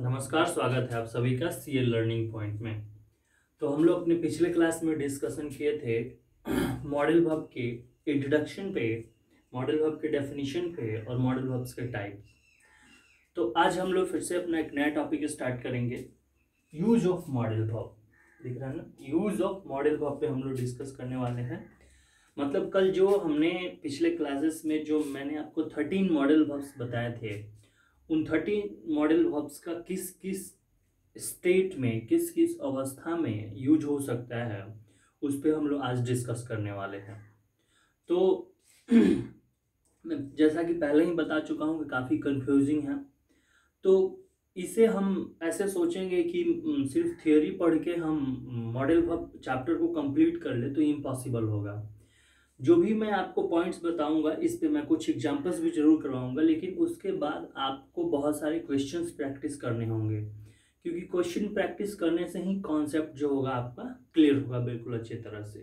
नमस्कार, स्वागत है आप सभी का सीएल लर्निंग पॉइंट में। तो हम लोग अपने पिछले क्लास में डिस्कशन किए थे मॉडल वर्ब के इंट्रोडक्शन पे, मॉडल वर्ब के डेफिनेशन पे और मॉडल वर्ब्स के टाइप। तो आज हम लोग फिर से अपना एक नया टॉपिक स्टार्ट करेंगे, यूज ऑफ मॉडल वर्ब। दिख रहा है ना, यूज ऑफ मॉडल वर्ब पे हम लोग डिस्कस करने वाले हैं। मतलब कल जो हमने पिछले क्लासेस में जो मैंने आपको 13 मॉडल वर्ब्स बताए थे, उन 13 मॉडल वर्ब्स का किस किस स्टेट में, किस किस अवस्था में यूज हो सकता है, उस पर हम लोग आज डिस्कस करने वाले हैं। तो मैं जैसा कि पहले ही बता चुका हूँ कि काफ़ी कंफ्यूजिंग है, तो इसे हम ऐसे सोचेंगे कि सिर्फ थियोरी पढ़ के हम मॉडल वर्ब चैप्टर को कंप्लीट कर ले तो इम्पॉसिबल होगा। जो भी मैं आपको पॉइंट्स बताऊंगा इस पे मैं कुछ एग्जांपल्स भी जरूर करवाऊंगा, लेकिन उसके बाद आपको बहुत सारे क्वेश्चंस प्रैक्टिस करने होंगे, क्योंकि क्वेश्चन प्रैक्टिस करने से ही कॉन्सेप्ट जो होगा आपका क्लियर होगा बिल्कुल अच्छी तरह से।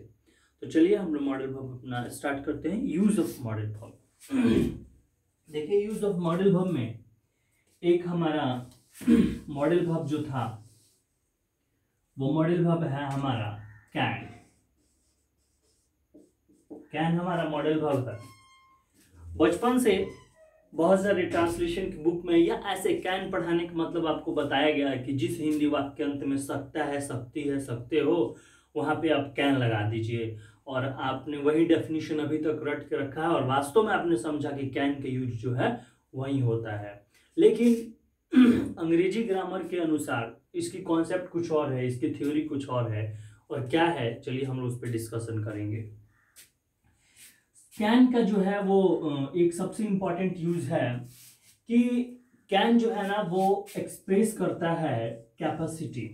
तो चलिए हम लोग मॉडल वर्ब अपना स्टार्ट करते हैं। Use of modal verb. देखिए, यूज ऑफ मॉडल वर्ब में एक हमारा मॉडल वर्ब जो था वो मॉडल वर्ब है हमारा कैन। कैन हमारा मॉडल वर्ब है। बचपन से बहुत सारे ट्रांसलेशन की बुक में या ऐसे कैन पढ़ाने का मतलब आपको बताया गया है कि जिस हिंदी वाक्य अंत में सकता है, सकती है, सकते हो, वहां पे आप कैन लगा दीजिए। और आपने वही डेफिनेशन अभी तक रट के रखा है और वास्तव में आपने समझा कि कैन का यूज जो है वही होता है। लेकिन अंग्रेजी ग्रामर के अनुसार इसकी कॉन्सेप्ट कुछ और है, इसकी थ्योरी कुछ और है। और क्या है, चलिए हम लोग उस पर डिस्कशन करेंगे। कैन का जो है वो एक सबसे इंपॉर्टेंट यूज है कि कैन जो है ना वो एक्सप्रेस करता है capacity.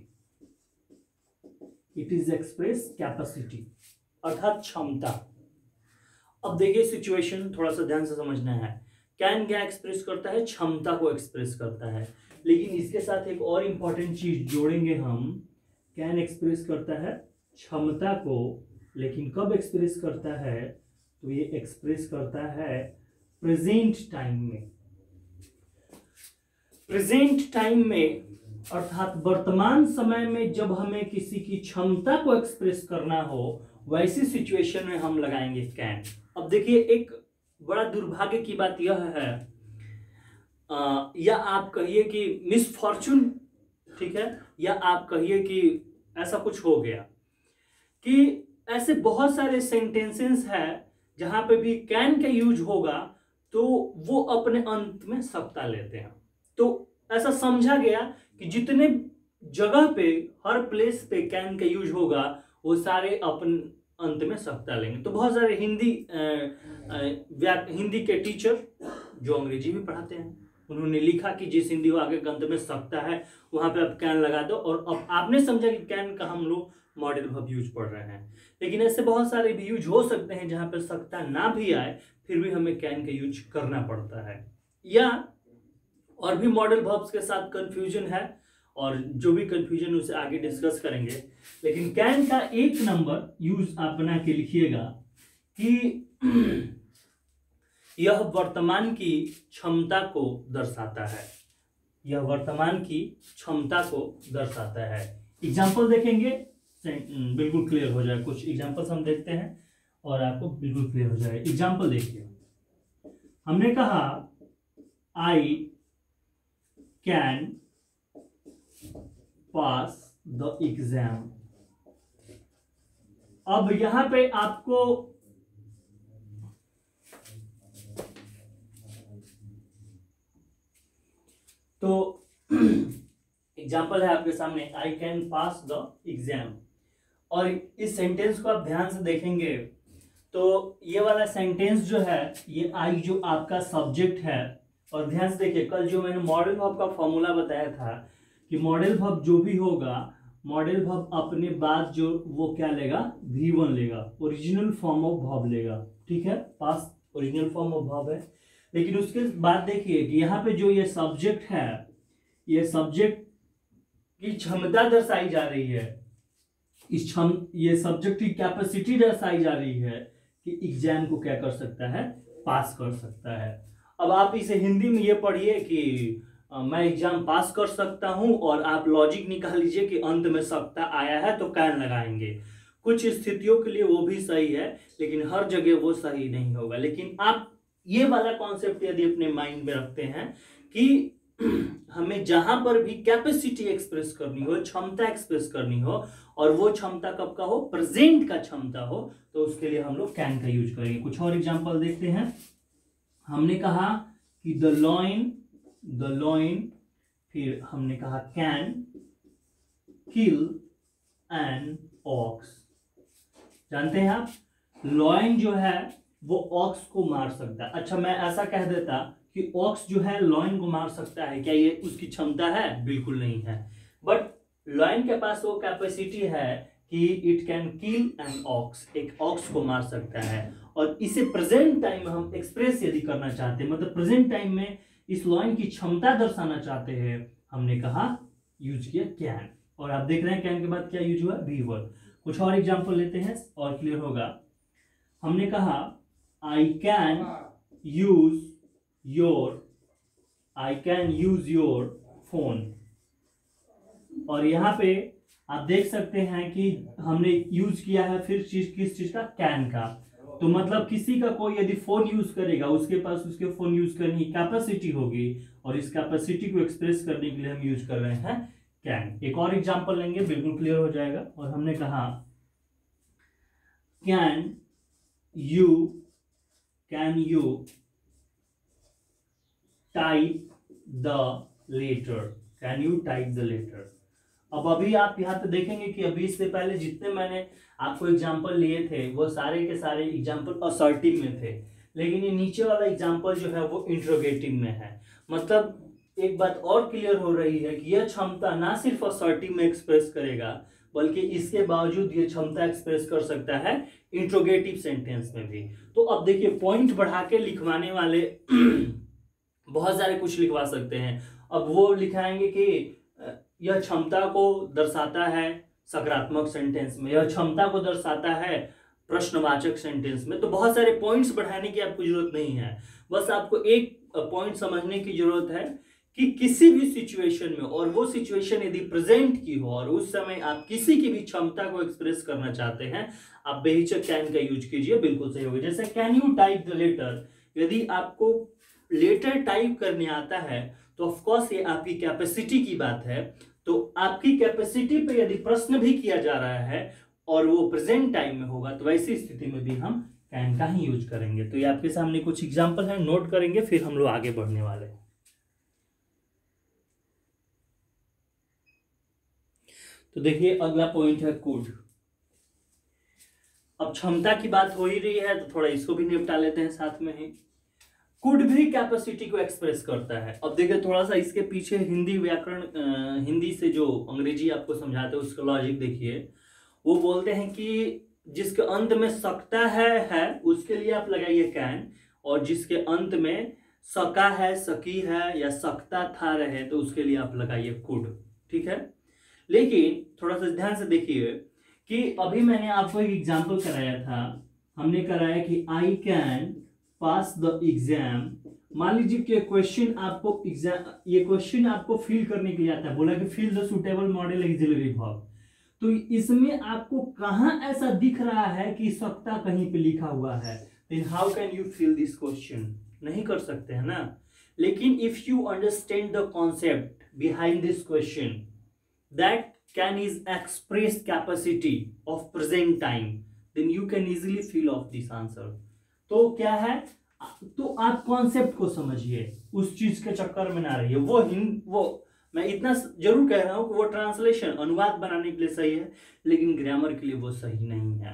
It is express capacity, अर्थात क्षमता। अब देखिए सिचुएशन थोड़ा सा ध्यान से समझना है। कैन क्या एक्सप्रेस करता है? क्षमता को एक्सप्रेस करता है। लेकिन इसके साथ एक और इंपॉर्टेंट चीज जोड़ेंगे हम। कैन एक्सप्रेस करता है क्षमता को, लेकिन कब एक्सप्रेस करता है? तो ये एक्सप्रेस करता है प्रेजेंट टाइम में। प्रेजेंट टाइम में अर्थात वर्तमान समय में जब हमें किसी की क्षमता को एक्सप्रेस करना हो, वैसी सिचुएशन में हम लगाएंगे कैन। अब देखिए, एक बड़ा दुर्भाग्य की बात यह है, या आप कहिए कि मिसफॉर्चून, ठीक है, या आप कहिए कि ऐसा कुछ हो गया कि ऐसे बहुत सारे सेंटेंसेस है जहां पे भी कैन का यूज होगा तो वो अपने अंत में सत्ता लेते हैं। तो ऐसा समझा गया कि जितने जगह पे, हर प्लेस पे कैन का यूज होगा वो सारे अपने अंत में सत्ता लेंगे। तो बहुत सारे हिंदी के टीचर जो अंग्रेजी भी पढ़ाते हैं, उन्होंने लिखा कि जिस हिंदी वाक्य के अंत में सत्ता है वहां पे आप कैन लगा दो, और अब आपने समझा कि कैन का हम लोग मॉडल वर्ब यूज पढ़ रहे हैं। लेकिन ऐसे बहुत सारे भी यूज हो सकते हैं जहां पर सत्ता ना भी आए, फिर भी हमें कैन का यूज करना पड़ता है। या और भी मॉडल वर्ब्स के साथ कंफ्यूजन है, और जो भी कंफ्यूजन उसे आगे डिस्कस करेंगे। लेकिन कैन का एक नंबर यूज आप बना के लिखिएगा कि यह वर्तमान की क्षमता को दर्शाता है। यह वर्तमान की क्षमता को दर्शाता है। एग्जाम्पल देखेंगे, बिल्कुल क्लियर हो जाए। कुछ एग्जाम्पल्स हम देखते हैं और आपको बिल्कुल क्लियर हो जाए। एग्जाम्पल देखिए, हमने कहा I can pass the exam. अब यहां पे आपको तो एग्जाम्पल है आपके सामने, I can pass the exam. और इस सेंटेंस को आप ध्यान से देखेंगे तो ये वाला सेंटेंस जो है, ये आई जो आपका सब्जेक्ट है। और ध्यान से देखिए, कल जो मैंने मॉडल वर्ब का फॉर्मूला बताया था कि मॉडल वर्ब जो भी होगा, मॉडल वर्ब अपने बाद जो वो क्या लेगा, V1 लेगा, ओरिजिनल फॉर्म ऑफ वर्ब लेगा। ठीक है, पास ओरिजिनल फॉर्म ऑफ वर्ब है। लेकिन उसके बाद देखिए कि यहाँ पे जो ये सब्जेक्ट है, ये सब्जेक्ट की क्षमता दर्शाई जा रही है, ये सब्जेक्ट की कैपेसिटी दर्शाई जा रही है कि एग्जाम को क्या कर सकता है, पास कर सकता है। अब आप इसे हिंदी में ये पढ़िए कि मैं एग्जाम पास कर सकता हूं, और आप लॉजिक निकाल लीजिए कि अंत में सकता आया है तो कैन लगाएंगे। कुछ स्थितियों के लिए वो भी सही है, लेकिन हर जगह वो सही नहीं होगा। लेकिन आप ये वाला कॉन्सेप्ट यदि अपने माइंड में रखते हैं कि हमें जहां पर भी कैपेसिटी एक्सप्रेस करनी हो, क्षमता एक्सप्रेस करनी हो, और वो क्षमता कब का हो, प्रेजेंट का क्षमता हो, तो उसके लिए हम लोग कैन का यूज करेंगे। कुछ और एग्जांपल देखते हैं। हमने कहा कि द लॉइन, फिर हमने कहा कैन किल एन ऑक्स। जानते हैं आप, लॉइन जो है वो ऑक्स को मार सकता है। अच्छा, मैं ऐसा कह देता कि ऑक्स जो है लॉइन को मार सकता है, क्या ये उसकी क्षमता है? बिल्कुल नहीं है। बट लॉइन के पास वो कैपेसिटी है कि it can kill an ox, एक ऑक्स को मार सकता है। और इसे प्रेजेंट टाइम में हम एक्सप्रेस यदि करना चाहते हैं, मतलब प्रेजेंट टाइम में इस लॉइन की क्षमता दर्शाना चाहते हैं, हमने कहा यूज किया कैन। और आप देख रहे हैं कैन के बाद क्या यूज हुआ, बी वर्ड। कुछ और एग्जांपल लेते हैं और क्लियर होगा। हमने कहा I can use your phone, और यहां पे आप देख सकते हैं कि हमने यूज किया है फिर किस चीज का, कैन का। तो मतलब किसी का कोई यदि फोन यूज करेगा, उसके पास उसके फोन यूज करने की कैपेसिटी होगी, और इस कैपेसिटी को एक्सप्रेस करने के लिए हम यूज कर रहे हैं कैन। एक और एग्जांपल लेंगे, बिल्कुल क्लियर हो जाएगा। और हमने कहा can you type the letter. अब अभी आप यहाँ पे देखेंगे कि अभी इससे पहले जितने मैंने आपको एग्जांपल लिए थे वो सारे के सारे एग्जांपल असर्टिव में थे, लेकिन ये नीचे वाला एग्जांपल जो है वो इंट्रोगेटिव में है। मतलब एक बात और क्लियर हो रही है कि यह क्षमता ना सिर्फ असर्टिव में एक्सप्रेस करेगा, बल्कि इसके बावजूद ये क्षमता एक्सप्रेस कर सकता है इंट्रोगेटिव सेंटेंस में भी। तो अब देखिए, पॉइंट बढ़ा के लिखवाने वाले बहुत सारे कुछ लिखवा सकते हैं। अब वो लिखाएंगे कि यह क्षमता को दर्शाता है सकारात्मक सेंटेंस में, यह क्षमता को दर्शाता है प्रश्नवाचक सेंटेंस में। तो बहुत सारे पॉइंट्स बढ़ाने की आपको जरूरत नहीं है, बस आपको एक पॉइंट समझने की जरूरत है कि किसी भी सिचुएशन में, और वो सिचुएशन यदि प्रेजेंट की हो और उस समय आप किसी की भी क्षमता को एक्सप्रेस करना चाहते हैं, आप बेहिचक कैन का यूज कीजिए, बिल्कुल सही होगा। जैसे can you type the letter, यदि आपको लेटर टाइप करने आता है तो ऑफ कोर्स ये आपकी कैपेसिटी की बात है। तो आपकी कैपेसिटी पे यदि प्रश्न भी किया जा रहा है और वो प्रेजेंट टाइम में होगा, तो वैसी स्थिति में भी हम कैन का ही यूज करेंगे। तो ये आपके सामने कुछ एग्जांपल है, नोट करेंगे, फिर हम लोग आगे बढ़ने वाले हैं। तो देखिए, अगला पॉइंट है कुड। अब क्षमता की बात हो ही रही है तो थोड़ा इसको भी निपटा लेते हैं साथ में ही। कुड भी कैपेसिटी को एक्सप्रेस करता है। अब देखिए, थोड़ा सा इसके पीछे हिंदी व्याकरण, हिंदी से जो अंग्रेजी आपको समझाते हैं उसका लॉजिक देखिए। वो बोलते हैं कि जिसके अंत में सकता है उसके लिए आप लगाइए कैन, और जिसके अंत में सका है, सकी है या सकता था रहे, तो उसके लिए आप लगाइए कुड। ठीक है, लेकिन थोड़ा सा ध्यान से देखिए कि अभी मैंने आपको एक एग्जाम्पल कराया था। हमने कराया कि I can pass the exam. मान लीजिए कि क्वेश्चन आपको ये क्वेश्चन आपको फिल करने के लिए आता है, बोला कि fill the suitable modal auxiliary verb. तो इसमें आपको कहां ऐसा दिख रहा है कि सकता कहीं पे लिखा हुआ है, then how can you fill this question? नहीं कर सकते हैं ना। लेकिन if you understand the concept behind this question, that can is express capacity of present time, then you can easily fill of this answer. तो क्या है, तो आप कॉन्सेप्ट को समझिए, उस चीज के चक्कर में ना रहिए। वो मैं इतना जरूर कह रहा हूं कि वो ट्रांसलेशन, अनुवाद बनाने के लिए सही है, लेकिन ग्रामर के लिए वो सही नहीं है।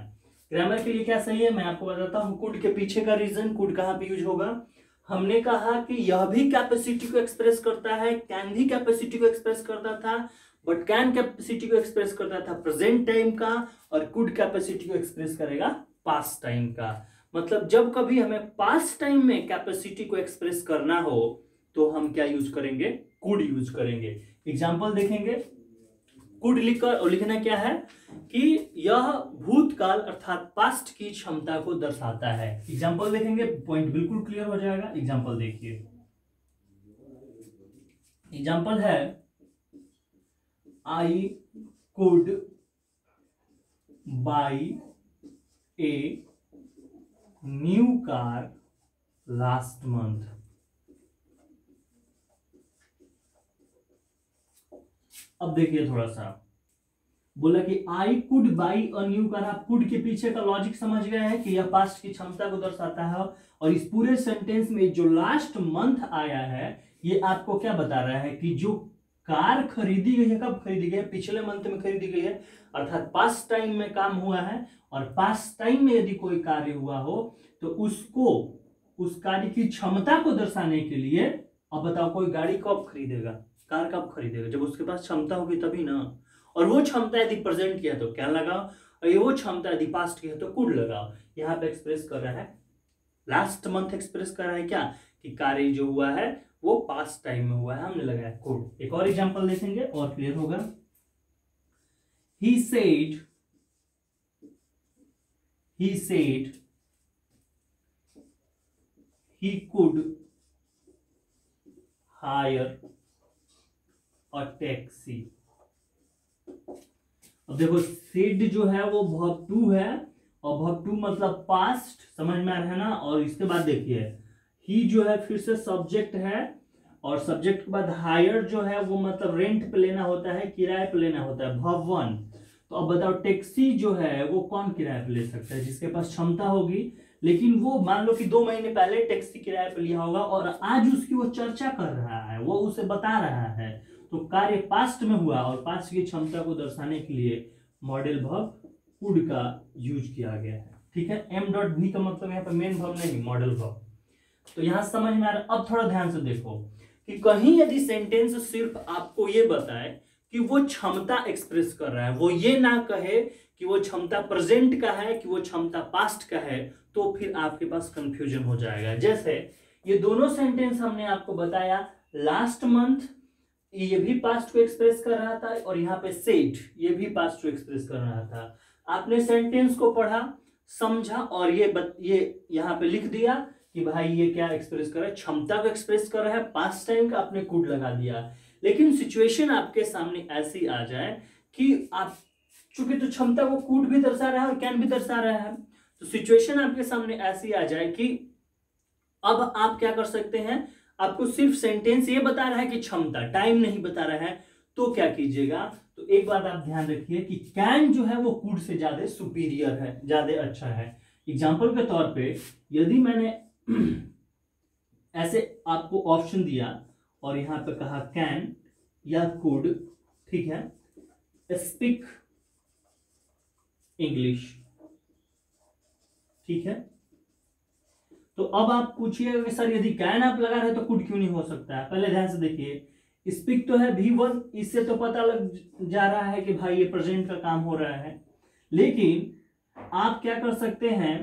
ग्रामर के लिए क्या सही है मैं आपको बताता हूं। कुड के पीछे का रीजन, कुड कहां पे यूज होगा। हमने कहा कि यह भी कैपेसिटी को एक्सप्रेस करता है, कैन भी कैपेसिटी को एक्सप्रेस करता था, बट कैन कैपेसिटी को एक्सप्रेस करता था प्रेजेंट टाइम का, और कुड कैपेसिटी को एक्सप्रेस करेगा पास्ट टाइम का। मतलब जब कभी हमें पास्ट टाइम में कैपेसिटी को एक्सप्रेस करना हो तो हम क्या यूज करेंगे, कुड यूज करेंगे। एग्जांपल देखेंगे, कुड लिखकर, और लिखना क्या है कि यह भूतकाल अर्थात पास्ट की क्षमता को दर्शाता है। एग्जांपल देखेंगे, पॉइंट बिल्कुल क्लियर हो जाएगा। एग्जांपल देखिए, एग्जाम्पल है I could by a new car last month. अब देखिए थोड़ा सा, बोला कि I could by a new car. आप कुड के पीछे का लॉजिक समझ गए हैं कि यह पास्ट की क्षमता को दर्शाता है, और इस पूरे सेंटेंस में जो लास्ट मंथ आया है ये आपको क्या बता रहा है कि जो कार खरीदी गई है, कब खरीदी गई है, पिछले मंथ में खरीदी गई है, अर्थात पास्ट टाइम में काम हुआ है। और पास्ट टाइम में यदि कोई कार्य हुआ हो तो उसको, उस कार्य की क्षमता को दर्शाने के लिए, अब बताओ कोई गाड़ी कब खरीदेगा, कार कब खरीदेगा, जब उसके पास क्षमता होगी तभी ना। और वो क्षमता यदि प्रेजेंट किया तो क्या लगाओ, और ये वो क्षमता यदि पास्ट की है तो कुड लगाओ। यहाँ पे एक्सप्रेस कर रहा है, लास्ट मंथ एक्सप्रेस कर रहा है क्या, कि कार्य जो हुआ है वो पास्ट टाइम में हुआ है, हमने लगाया कुड। एक और एग्जांपल देखेंगे और क्लियर होगा। He said he could hire a taxi। अब देखो सेड जो है वो वर्ब टू है, और वर्ब टू मतलब पास्ट, समझ में आ रहा है ना। और इसके बाद देखिए ही जो है फिर से सब्जेक्ट है, और सब्जेक्ट के बाद हायर जो है वो मतलब रेंट पे लेना होता है, किराए पे लेना होता है, वर्ब वन। तो अब बताओ टैक्सी जो है वो कौन किराए पे ले सकता है, जिसके पास क्षमता होगी। लेकिन वो मान लो कि 2 महीने पहले टैक्सी किराए पे लिया होगा और आज उसकी वो चर्चा कर रहा है, वो उसे बता रहा है, तो कार्य पास्ट में हुआ, और पास्ट की क्षमता को दर्शाने के लिए मॉडल वर्ब कुड का यूज किया गया है। ठीक है, एम डॉट भी का मतलब यहाँ पे मेन वर्ब नहीं, मॉडल वर्ब। तो यहां समझ में आ रहा। अब थोड़ा ध्यान से देखो कि कहीं यदि सेंटेंस सिर्फ आपको ये बताए कि वो क्षमता एक्सप्रेस कर रहा है, वो ये ना कहे कि वो क्षमता प्रेजेंट का है कि वो क्षमता पास्ट का है, तो फिर आपके पास कंफ्यूजन हो जाएगा। जैसे ये दोनों सेंटेंस हमने आपको बताया, लास्ट मंथ ये भी पास्ट को एक्सप्रेस कर रहा था, और यहाँ पे सेड ये भी पास्ट को एक्सप्रेस कर रहा था। आपने सेंटेंस को पढ़ा, समझा, और ये यहाँ पे लिख दिया कि भाई ये क्या एक्सप्रेस कर रहा है, क्षमता को एक्सप्रेस कर रहा है, पास्ट टाइम का आपने कुड लगा दिया। लेकिन सिचुएशन आपके सामने ऐसी आ जाए कि आप, चूंकि तो क्षमता को कुड भी दर्शा रहा है और कैन भी दर्शा रहा है, तो सिचुएशन आपके सामने ऐसी आ जाए कि अब आप क्या कर सकते हैं, आपको सिर्फ सेंटेंस ये बता रहा है कि क्षमता, टाइम नहीं बता रहा है, तो क्या कीजिएगा। तो एक बात आप ध्यान रखिए कि कैन जो है वो कुड से ज्यादा सुपीरियर है, ज्यादा अच्छा है। एग्जाम्पल के तौर पे यदि मैंने ऐसे आपको ऑप्शन दिया और यहां पे कहा कैन या कुड, ठीक है, स्पीक इंग्लिश, ठीक है, तो अब आप पूछिएगा कि सर यदि कैन आप लगा रहे तो कुड क्यों नहीं हो सकता है। पहले ध्यान से देखिए, स्पीक तो है V1, इससे तो पता लग जा रहा है कि भाई ये प्रेजेंट का काम हो रहा है। लेकिन आप क्या कर सकते हैं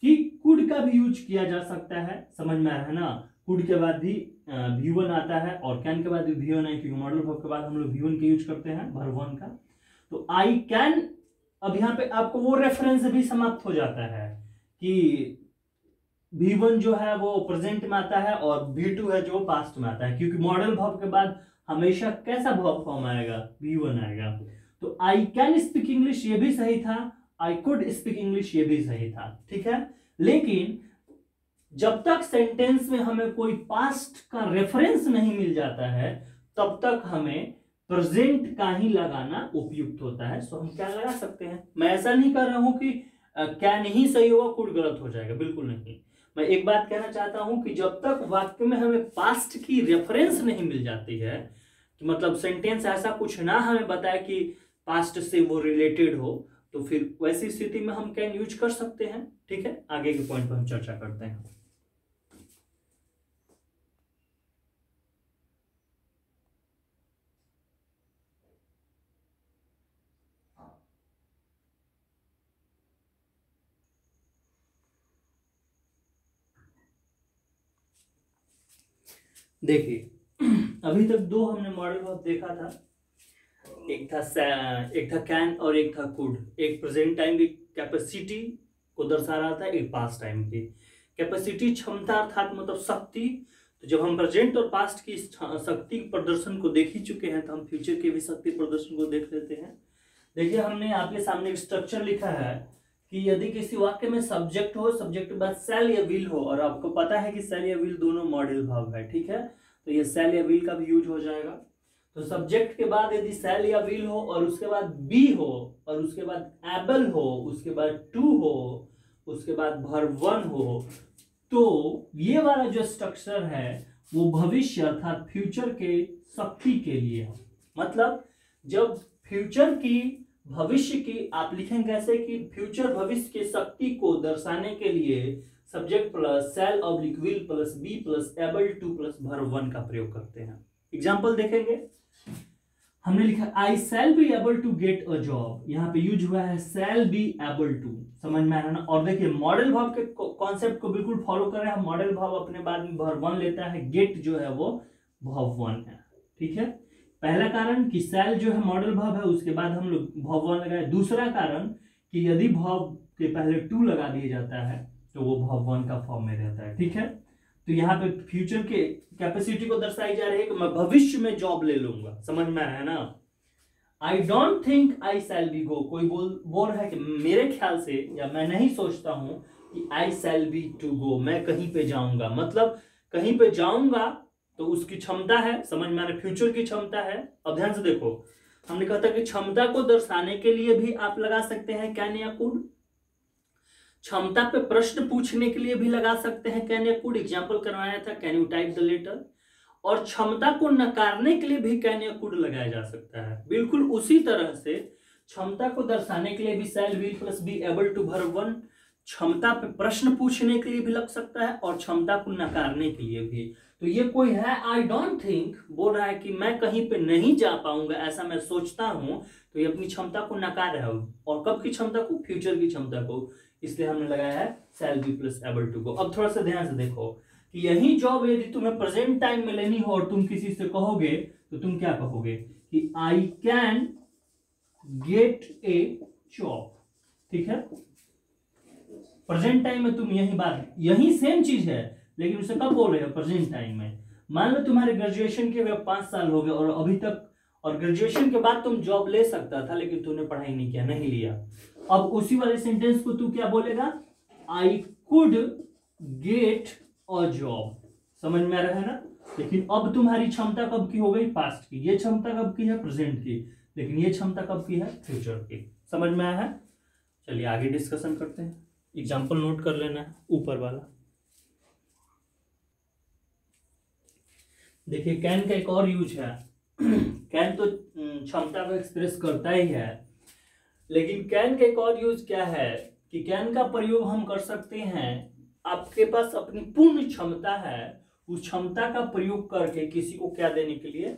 कि कुड का भी यूज किया जा सकता है, समझ में आ रहा है ना। कुड के बाद भी V1 आता है, और कैन के बाद भी V1 है, क्योंकि मॉडल वर्ब के बाद हम लोग V1 का यूज करते हैं, वर्ब वन का। तो आई कैन, अब यहाँ पे आपको वो रेफरेंस भी समाप्त हो जाता है कि V1 जो है वो प्रेजेंट में आता है और V2 है जो पास्ट में आता है, क्योंकि मॉडल वर्ब के बाद हमेशा कैसा वर्ब फॉर्म आएगा, V1 आएगा। तो आई कैन स्पीक इंग्लिश ये भी सही था, आई कुड स्पीक इंग्लिश ये भी सही था, ठीक है। लेकिन जब तक सेंटेंस में हमें कोई पास्ट का रेफरेंस नहीं मिल जाता है, तब तक हमें प्रेजेंट का ही लगाना उपयुक्त होता है। सो हम क्या लगा सकते हैं, मैं ऐसा नहीं कर रहा हूं कि क्या नहीं सही होगा, कुड गलत हो जाएगा, बिल्कुल नहीं। मैं एक बात कहना चाहता हूं कि जब तक वाक्य में हमें पास्ट की रेफरेंस नहीं मिल जाती है, कि मतलब सेंटेंस ऐसा कुछ ना हमें बताए कि पास्ट से वो रिलेटेड हो, तो फिर वैसी स्थिति में हम कैन यूज कर सकते हैं। ठीक है, आगे के पॉइंट पर हम चर्चा करते हैं। देखिए अभी तक दो हमने मॉडल वर्ब देखा था, एक था कैन और एक था कुड। एक प्रेजेंट टाइम की कैपेसिटी को दर्शा रहा था, एक पास्ट टाइम की कैपेसिटी, क्षमता अर्थात मतलब शक्ति, तो जब हम प्रेजेंट और पास्ट की शक्ति प्रदर्शन को देख ही चुके हैं तो हम फ्यूचर के भी शक्ति प्रदर्शन को देख लेते हैं। देखिए हमने आपके सामने एक स्ट्रक्चर लिखा है कि यदि किसी वाक्य में सब्जेक्ट हो, सब्जेक्ट के बाद सेल या विल हो, और आपको पता है कि सेल या विल दोनों मॉडल वर्ब है, ठीक है, तो ये सेल या विल का भी यूज हो जाएगा। तो सब्जेक्ट के बाद यदि सेल या विल हो और उसके बाद बी हो और उसके बाद एबल हो, उसके बाद टू हो, उसके बाद वर्ब वन हो, तो ये वाला जो स्ट्रक्चर है वो भविष्य अर्थात फ्यूचर के शक्ति के लिए है। मतलब जब फ्यूचर की भविष्य की आप लिखेंगे ऐसे कि फ्यूचर भविष्य के शक्ति को दर्शाने के लिए subject plus shall oblique will plus be plus able to plus verb one का प्रयोग करते हैं। एग्जाम्पल देखेंगे, हमने लिखा I shall be able to get a job, यहाँ पे यूज हुआ है सेल बी एबल टू, समझ में आ रहा है ना। और देखिए मॉडल वर्ब के कॉन्सेप्ट को बिल्कुल फॉलो कर रहे हैं। मॉडल वर्ब अपने बाद में वर्ब वन लेता है, गेट जो है वो वर्ब वन है, ठीक है। पहला कारण कि सेल जो है मॉडल वर्ब है, उसके बाद हम लोग वर्ब वन लगाए। दूसरा कारण कि यदि वर्ब के पहले टू लगा दिया जाता है तो वो वर्ब वन का फॉर्म में रहता है, ठीक है। तो यहाँ पे फ्यूचर के कैपेसिटी को दर्शाई जा रही है कि मैं भविष्य में जॉब ले लूंगा, समझ में आ रहा है ना। I don't think I shall be go, कोई बोल रहा है कि मेरे ख्याल से या मैं नहीं सोचता हूं कि आई शैल बी टू गो, मैं कहीं पे जाऊंगा, मतलब कहीं पे जाऊंगा तो उसकी क्षमता है, समझ में आ रहा है, फ्यूचर की क्षमता है। अब ध्यान से देखो, हमने कहा था कि क्षमता को दर्शाने के लिए भी आप लगा सकते हैं कैन या कुड, क्षमता पे प्रश्न पूछने के लिए भी लगा सकते हैं कैन या कुड, एग्जाम्पल करवाया था can you type the letter. और क्षमता को नकारने के लिए भी कैन या कुड लगाया जा सकता है। बिल्कुल उसी तरह से क्षमता को दर्शाने के लिए भी shall will plus be able to verb one, क्षमता पे प्रश्न पूछने के लिए भी लग सकता है और क्षमता को नकारने के लिए भी। तो ये कोई है आई डोंट थिंक, बोल रहा है कि मैं कहीं पे नहीं जा पाऊंगा, ऐसा मैं सोचता हूं, तो ये अपनी क्षमता को नकार रहा है। और कब की क्षमता को? फ्यूचर की क्षमता को, इसलिए हमने लगाया है shall be plus able to को। अब थोड़ा सा ध्यान से देखो कि यही जॉब यदि तुम्हें प्रेजेंट टाइम में लेनी हो और तुम किसी से कहोगे तो तुम क्या कहोगे कि I can get A job, ठीक है। प्रेजेंट टाइम में तुम यही बात, यही सेम चीज है, लेकिन उसे कब बोल रहे हो? प्रेजेंट टाइम में। मान लो तुम्हारे ग्रेजुएशन के 5 साल हो गए और अभी तक, और ग्रेजुएशन के बाद तुम जॉब ले सकता था लेकिन तूने पढ़ाई नहीं किया, नहीं लिया। अब उसी वाले सेंटेंस को तू क्या बोलेगा? I could get a job, समझ में आ रहा है ना। लेकिन अब तुम्हारी क्षमता कब की हो गई? पास्ट की। ये क्षमता कब की है? प्रेजेंट की। लेकिन ये क्षमता कब की है? फ्यूचर की। समझ में आया है? चलिए आगे डिस्कशन करते हैं। एग्जाम्पल नोट कर लेना है ऊपर वाला। देखिए कैन का एक और यूज है। कैन तो क्षमता को एक्सप्रेस करता ही है, लेकिन कैन का एक और यूज क्या है कि कैन का प्रयोग हम कर सकते हैं, आपके पास अपनी पूर्ण क्षमता है, उस क्षमता का प्रयोग करके किसी को क्या देने के लिए?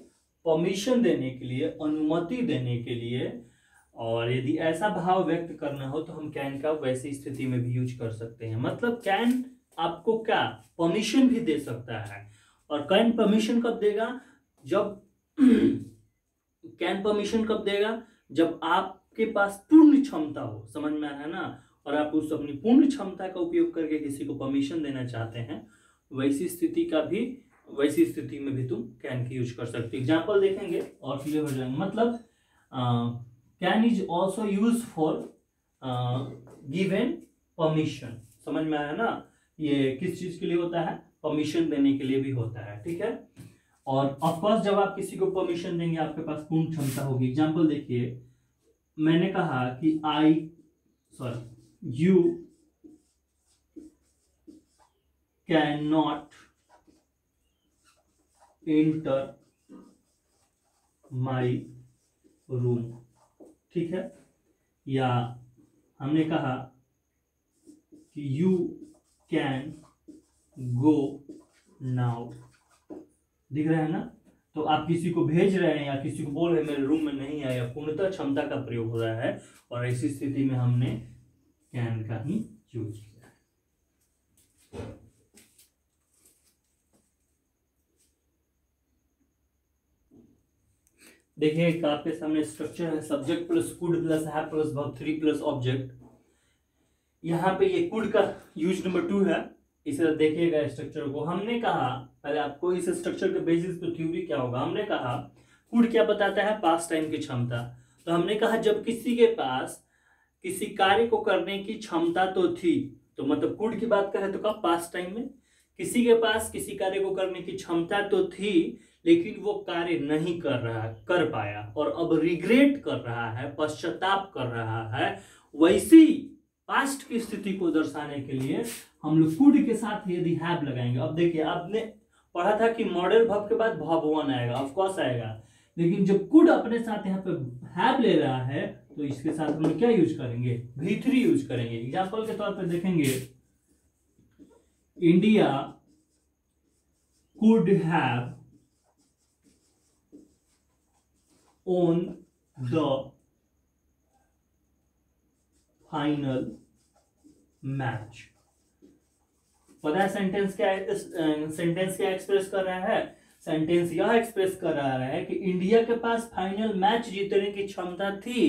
परमिशन देने के लिए, अनुमति देने के लिए। और यदि ऐसा भाव व्यक्त करना हो तो हम कैन का वैसी स्थिति में भी यूज कर सकते हैं। मतलब कैन आपको क्या परमिशन भी दे सकता है। और कैन परमिशन कब देगा? जब कैन परमिशन कब देगा? जब आपके पास पूर्ण क्षमता हो, समझ में आ रहा है ना, और आप उस अपनी पूर्ण क्षमता का उपयोग करके किसी को परमिशन देना चाहते हैं, वैसी स्थिति में भी तुम कैन की यूज कर सकते हो। एग्जाम्पल देखेंगे और क्लियर हो जाएंगे। मतलब can is also use for given permission, समझ में आया ना। ये किस चीज के लिए होता है? परमिशन देने के लिए भी होता है, ठीक है। और ऑफकोर्स जब आप किसी को परमिशन देंगे आपके पास पूर्ण क्षमता होगी। एग्जाम्पल देखिए, मैंने कहा कि you cannot enter my room, ठीक है। या हमने कहा कि you can go now, दिख रहा है ना। तो आप किसी को भेज रहे हैं या किसी को बोल रहे हैं मेरे रूम में नहीं आया, पूर्णतः क्षमता का प्रयोग हो रहा है, और ऐसी स्थिति में हमने कैन का ही यूज किया है। देखिए एक आपके सामने स्ट्रक्चर है, subject plus could plus have plus verb 3 plus object. यहाँ पे ये कुड का यूज नंबर 2 है इस तरह देखिएगा स्ट्रक्चर को। हमने कहा पहले आपको इस स्ट्रक्चर के बेसिस पे थ्योरी क्या होगा। हमने कहा कुड क्या बताता है, पास्ट टाइम की क्षमता। तो हमने कहा जब किसी के पास किसी कार्य को करने की क्षमता तो थी, तो मतलब कुड की बात करें तो कब, पास्ट टाइम में। किसी के पास किसी कार्य को करने की क्षमता तो थी लेकिन वो कार्य नहीं कर पाया और अब रिग्रेट कर रहा है, पश्चाताप कर रहा है, वैसी पास्ट की स्थिति को दर्शाने के लिए हम लोग कुड के साथ यदि हैव लगाएंगे। अब देखिए, आपने पढ़ा था कि मॉडल वर्ब के बाद वर्ब वन आएगा, ऑफ कोर्स आएगा, लेकिन जब कुड अपने साथ यहाँ पे हैव ले रहा है तो इसके साथ हम लोग क्या यूज करेंगे, V3 यूज करेंगे। एग्जाम्पल के तौर पे देखेंगे, India could have on the final match। पता है सेंटेंस क्या है, सेंटेंस क्या एक्सप्रेस कर रहा है, सेंटेंस यह एक्सप्रेस कर रहा है कि इंडिया के पास फाइनल मैच जीतने की क्षमता थी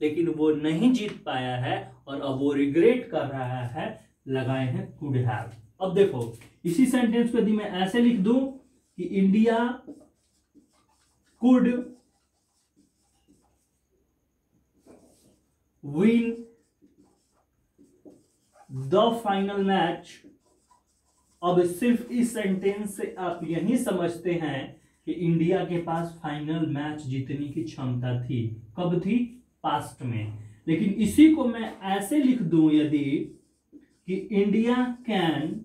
लेकिन वो नहीं जीत पाया है और अब वो रिग्रेट कर रहा है, लगाए हैं कुड हैव। अब देखो इसी सेंटेंस को यदि मैं ऐसे लिख दूं कि India could win the final match. अब सिर्फ इस सेंटेंस से आप यही समझते हैं कि इंडिया के पास फाइनल मैच जीतने की क्षमता थी। कब थी, पास्ट में। लेकिन इसी को मैं ऐसे लिख दूं यदि कि India can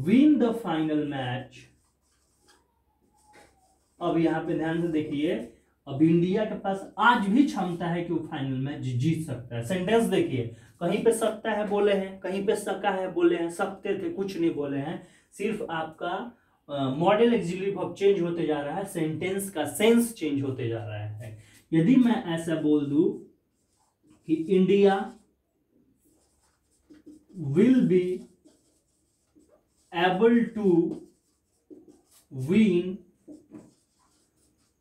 win the final match. अब यहां पे ध्यान से देखिए, अब इंडिया के पास आज भी क्षमता है कि वो फाइनल मैच जीत सकता है। सेंटेंस देखिए, कहीं पे सकता है बोले हैं, कहीं पे सका है बोले हैं, सकते थे कुछ नहीं बोले हैं, सिर्फ आपका मॉडल ऑक्सिलरी वर्ब चेंज होते जा रहा है, सेंटेंस का सेंस चेंज होते जा रहा है। यदि मैं ऐसा बोल दूं कि India will be able to win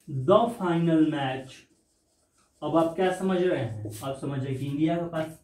the final match. अब आप क्या समझ रहे हैं, आप समझ रहे हैं कि इंडिया के पास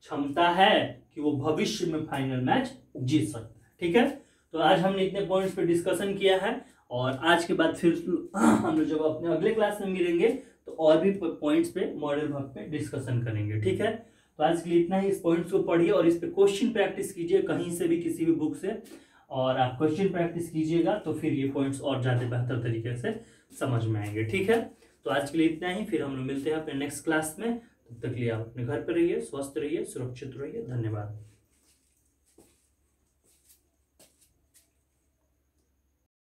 क्षमता है कि वो भविष्य में फाइनल मैच जीत सकता है। ठीक है, तो आज हमने इतने पॉइंट्स पे डिस्कशन किया है और आज के बाद फिर हम लोग जब अपने अगले क्लास में मिलेंगे तो और भी पॉइंट्स पे मॉडल वर्ब पे डिस्कशन करेंगे। ठीक है, तो आज के लिए इतना ही। इस पॉइंट्स को पढ़िए और इस पे क्वेश्चन प्रैक्टिस कीजिए कहीं से भी, किसी भी बुक से, और आप क्वेश्चन प्रैक्टिस कीजिएगा तो फिर ये पॉइंट्स और ज्यादा बेहतर तरीके से समझ में आएंगे। ठीक है, तो आज के लिए इतना ही, फिर हम लोग मिलते हैं अपने नेक्स्ट क्लास में। तब तक के लिए आप अपने घर पर रहिए, स्वस्थ रहिए, सुरक्षित रहिए। धन्यवाद।